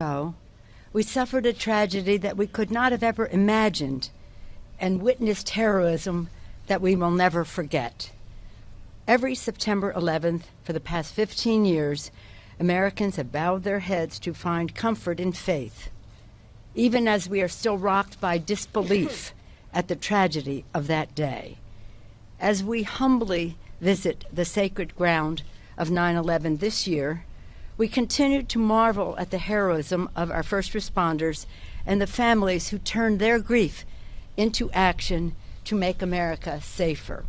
ago, we suffered a tragedy that we could not have ever imagined and witnessed heroism that we will never forget. Every September 11th for the past 15 years, Americans have bowed their heads to find comfort in faith, even as we are still rocked by disbelief at the tragedy of that day. As we humbly visit the sacred ground of 9/11 this year, we continue to marvel at the heroism of our first responders and the families who turned their grief into action to make America safer.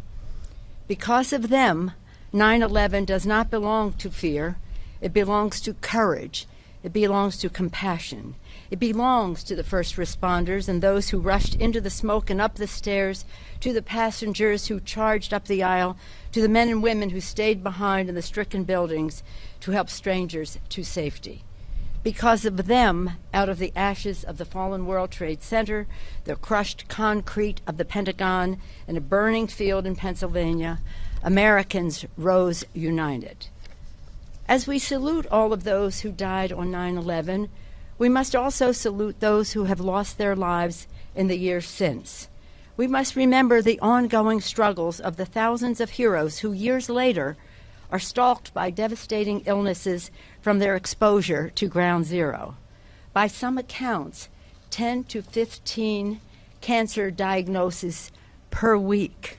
Because of them, 9/11 does not belong to fear. It belongs to courage. It belongs to compassion. It belongs to the first responders and those who rushed into the smoke and up the stairs, to the passengers who charged up the aisle, to the men and women who stayed behind in the stricken buildings to help strangers to safety. Because of them, out of the ashes of the fallen World Trade Center, the crushed concrete of the Pentagon, and a burning field in Pennsylvania, Americans rose united. As we salute all of those who died on 9/11, we must also salute those who have lost their lives in the years since. We must remember the ongoing struggles of the thousands of heroes who years later are stalked by devastating illnesses from their exposure to ground zero. By some accounts, 10 to 15 cancer diagnoses per week,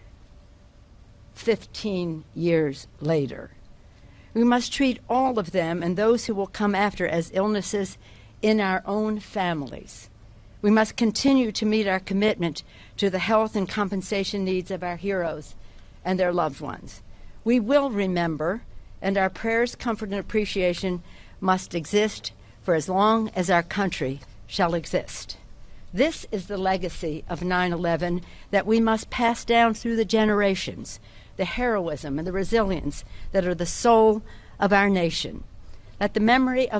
15 years later. We must treat all of them and those who will come after as illnesses in our own families. We must continue to meet our commitment to the health and compensation needs of our heroes and their loved ones. We will remember, and our prayers, comfort, and appreciation must exist for as long as our country shall exist. This is the legacy of 9/11 that we must pass down through the generations, the heroism and the resilience that are the soul of our nation. Let the memory of